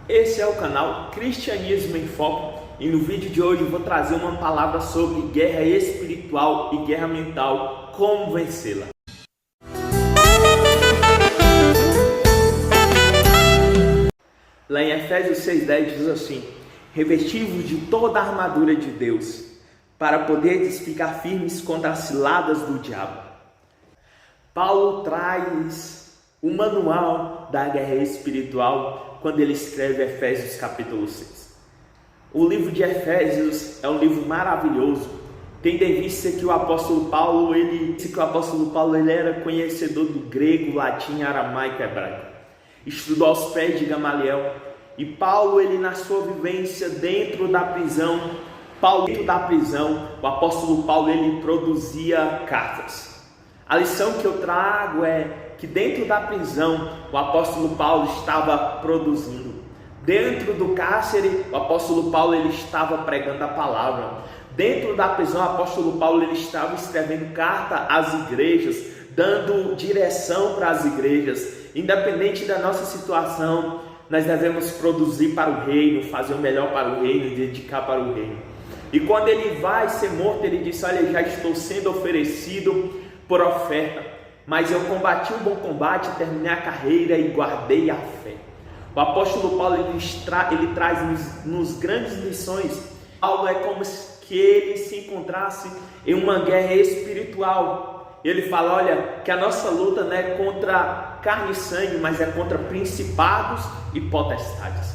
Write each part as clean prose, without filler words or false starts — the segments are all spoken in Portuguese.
Esse é o canal Cristianismo em Foco e no vídeo de hoje eu vou trazer uma palavra sobre guerra espiritual e guerra mental, como vencê-la. Lá em Efésios 6,10 diz assim: revestivos de toda a armadura de Deus, para poderes ficar firmes contra as ciladas do diabo. Paulo traz o manual da guerra espiritual quando ele escreve Efésios capítulo 6. O livro de Efésios é um livro maravilhoso, tendo em vista que o apóstolo Paulo ele era conhecedor do grego, latim, aramaico e hebraico. Estudou aos pés de Gamaliel. E Paulo, ele na sua vivência dentro da prisão, o apóstolo Paulo ele produzia cartas. A lição que eu trago é que dentro da prisão o apóstolo Paulo estava produzindo. Dentro do cárcere o apóstolo Paulo ele estava pregando a palavra. Dentro da prisão o apóstolo Paulo ele estava escrevendo carta às igrejas, dando direção para as igrejas. Independente da nossa situação, nós devemos produzir para o reino, fazer o melhor para o reino, dedicar para o reino. E quando ele vai ser morto, ele disse: olha, já estou sendo oferecido por oferta, mas eu combati o bom combate, terminei a carreira e guardei a fé. O apóstolo Paulo ele traz nos grandes lições. Paulo é como que ele se encontrasse em uma guerra espiritual. Ele fala: olha, que a nossa luta não é contra carne e sangue, mas é contra principados e potestades.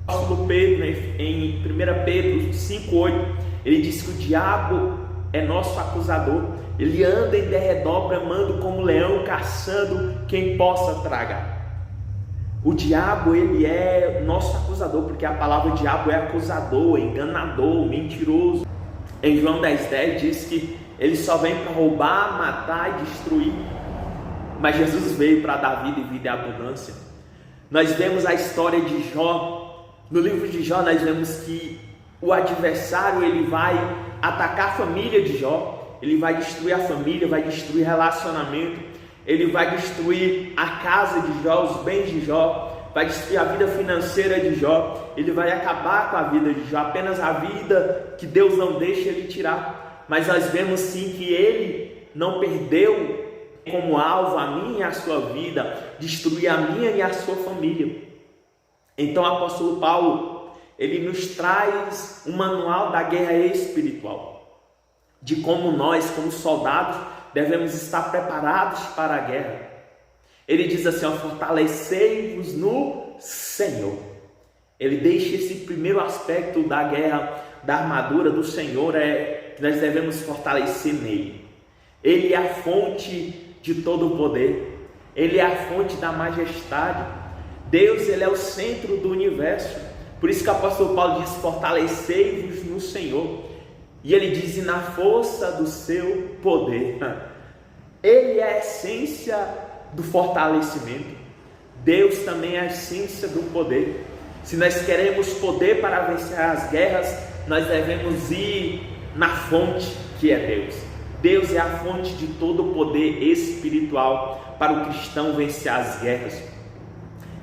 O apóstolo Pedro, em 1 Pedro 5,8, ele diz que o diabo é nosso acusador. Ele anda em derredor, bramando como leão, caçando quem possa tragar. O diabo, ele é nosso acusador, porque a palavra diabo é acusador, enganador, mentiroso. Em João 10,10 diz que ele só vem para roubar, matar e destruir. Mas Jesus veio para dar vida e vida em abundância. Nós vemos a história de Jó. No livro de Jó nós vemos que o adversário ele vai atacar a família de Jó. Ele vai destruir a família, vai destruir relacionamento. Ele vai destruir a casa de Jó, os bens de Jó. Vai destruir a vida financeira de Jó. Ele vai acabar com a vida de Jó. Apenas a vida que Deus não deixa ele tirar. Mas nós vemos sim que ele não perdeu como alvo a minha e a sua vida, destruir a minha e a sua família. Então o apóstolo Paulo, ele nos traz um manual da guerra espiritual, de como nós, como soldados, devemos estar preparados para a guerra. Ele diz assim: fortalecei-vos no Senhor. Ele deixa esse primeiro aspecto da guerra, da armadura do Senhor, que nós devemos fortalecer nele. Ele é a fonte de todo o poder. Ele é a fonte da majestade. Deus, ele é o centro do universo. Por isso que o apóstolo Paulo diz: fortalecei-vos no Senhor. E ele diz: e na força do seu poder. Ele é a essência do fortalecimento. Deus também é a essência do poder. Se nós queremos poder para vencer as guerras, nós devemos ir na fonte que é Deus. Deus é a fonte de todo o poder espiritual para o cristão vencer as guerras.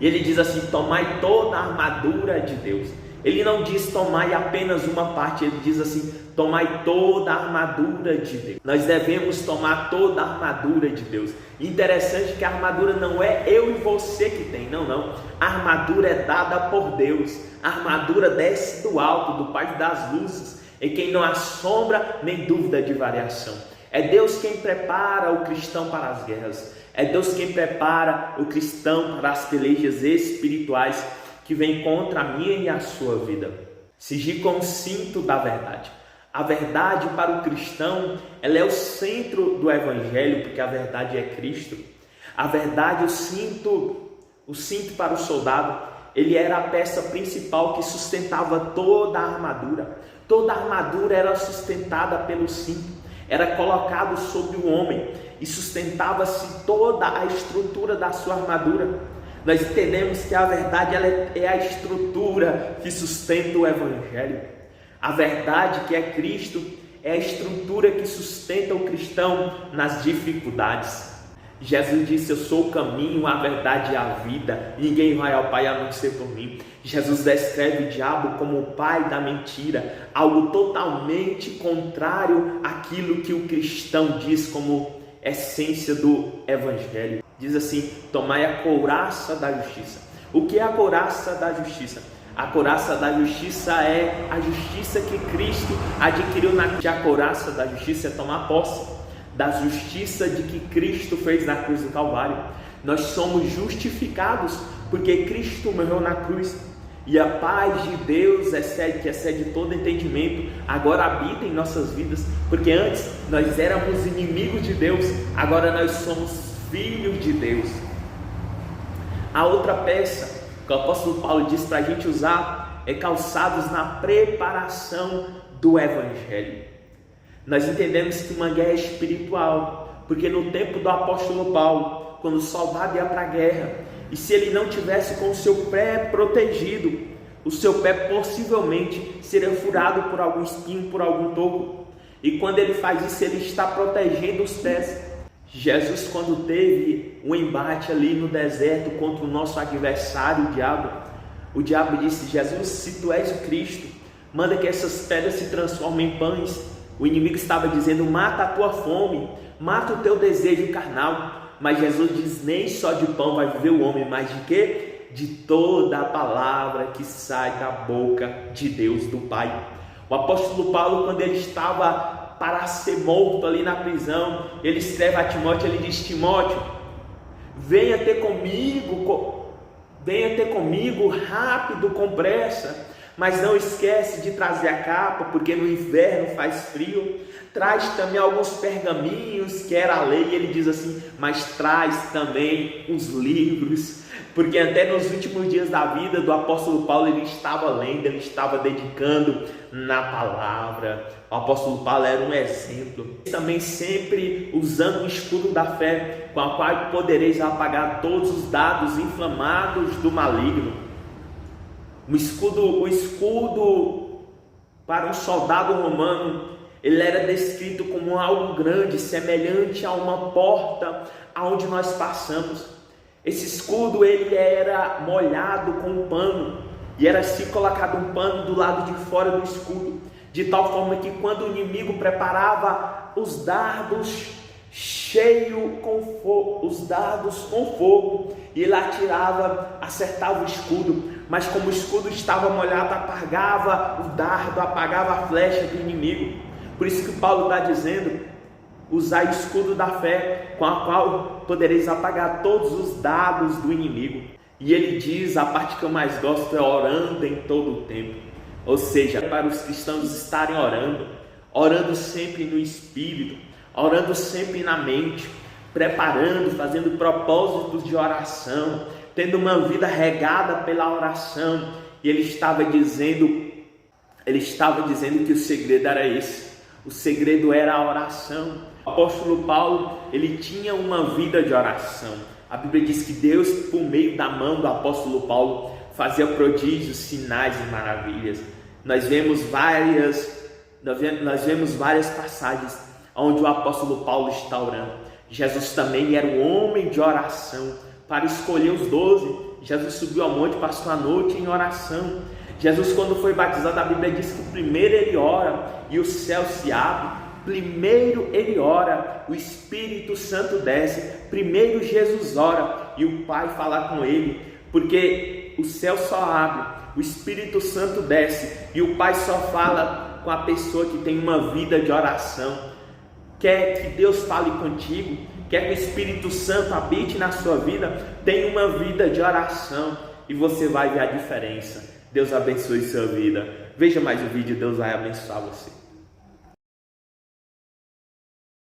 E ele diz assim: tomai toda a armadura de Deus. Ele não diz tomai apenas uma parte, ele diz assim: tomai toda a armadura de Deus. Nós devemos tomar toda a armadura de Deus. Interessante que a armadura não é eu e você que tem, não. A armadura é dada por Deus. A armadura desce do alto, do Pai das luzes, em quem não há sombra nem dúvida de variação. É Deus quem prepara o cristão para as guerras. É Deus quem prepara o cristão para as pelejas espirituais que vem contra a minha e a sua vida. Cingir com o cinto da verdade. A verdade para o cristão, ela é o centro do evangelho, porque a verdade é Cristo. A verdade, o cinto para o soldado, ele era a peça principal que sustentava toda a armadura. Toda a armadura era sustentada pelo cinto. Era colocado sobre o homem e sustentava-se toda a estrutura da sua armadura. Nós entendemos que a verdade ela é a estrutura que sustenta o evangelho. A verdade, que é Cristo, é a estrutura que sustenta o cristão nas dificuldades. Jesus disse: eu sou o caminho, a verdade e a vida, ninguém vai ao Pai a não ser por mim. Jesus descreve o diabo como o pai da mentira, algo totalmente contrário àquilo que o cristão diz como essência do Evangelho. Diz assim: tomai a couraça da justiça. O que é a couraça da justiça? A couraça da justiça é a justiça que Cristo adquiriu na cruz. A couraça da justiça é tomar posse da justiça de que Cristo fez na cruz do Calvário. Nós somos justificados porque Cristo morreu na cruz. E a paz de Deus, que excede todo entendimento, agora habita em nossas vidas. Porque antes nós éramos inimigos de Deus, agora nós somos filhos de Deus. A outra peça que o apóstolo Paulo diz para a gente usar é calçados na preparação do Evangelho. Nós entendemos que uma guerra é espiritual, porque no tempo do apóstolo Paulo, quando o soldado ia para a guerra, e se ele não tivesse com o seu pé protegido, o seu pé possivelmente seria furado por algum espinho, por algum toco. E quando ele faz isso, ele está protegendo os pés. Jesus, quando teve um embate ali no deserto contra o nosso adversário, o diabo disse: Jesus, se tu és o Cristo, manda que essas pedras se transformem em pães. O inimigo estava dizendo: mata a tua fome, mata o teu desejo carnal. Mas Jesus diz: nem só de pão vai viver o homem, mas de quê? De toda a palavra que sai da boca de Deus, do Pai. O apóstolo Paulo, quando ele estava para ser morto ali na prisão, ele escreve a Timóteo, ele diz: Timóteo, venha ter comigo rápido, com pressa, mas não esquece de trazer a capa, porque no inverno faz frio. Traz também alguns pergaminhos, que era a lei. E ele diz assim: mas traz também os livros, porque até nos últimos dias da vida do apóstolo Paulo, ele estava lendo, ele estava dedicando na palavra. O apóstolo Paulo era um exemplo. Também sempre usando o escudo da fé, com a qual podereis apagar todos os dardos inflamados do maligno. O escudo para um soldado romano, ele era descrito como algo grande, semelhante a uma porta aonde nós passamos. Esse escudo, ele era molhado com um pano, e era assim colocado um pano do lado de fora do escudo, de tal forma que quando o inimigo preparava os dardos com fogo, e ele atirava, acertava o escudo, mas como o escudo estava molhado, apagava o dardo, apagava a flecha do inimigo. Por isso que Paulo está dizendo: usai o escudo da fé, com a qual podereis apagar todos os dardos do inimigo. E ele diz, a parte que eu mais gosto é orando em todo o tempo. Ou seja, para os cristãos estarem orando sempre no Espírito, orando sempre na mente, preparando, fazendo propósitos de oração, tendo uma vida regada pela oração. E ele estava dizendo que o segredo era esse. O segredo era a oração. O apóstolo Paulo, ele tinha uma vida de oração. A Bíblia diz que Deus, por meio da mão do apóstolo Paulo, fazia prodígios, sinais e maravilhas. Nós vemos várias passagens onde o apóstolo Paulo está orando. Jesus também era um homem de oração. Para escolher os 12, Jesus subiu ao monte, passou a noite em oração. Jesus, quando foi batizado, a Bíblia diz que primeiro ele ora e o céu se abre. Primeiro ele ora, o Espírito Santo desce. Primeiro Jesus ora e o Pai fala com ele, porque o céu só abre, o Espírito Santo desce e o Pai só fala com a pessoa que tem uma vida de oração. Quer que Deus fale contigo? Quer que o Espírito Santo habite na sua vida? Tenha uma vida de oração e você vai ver a diferença. Deus abençoe sua vida. Veja mais o vídeo, Deus vai abençoar você.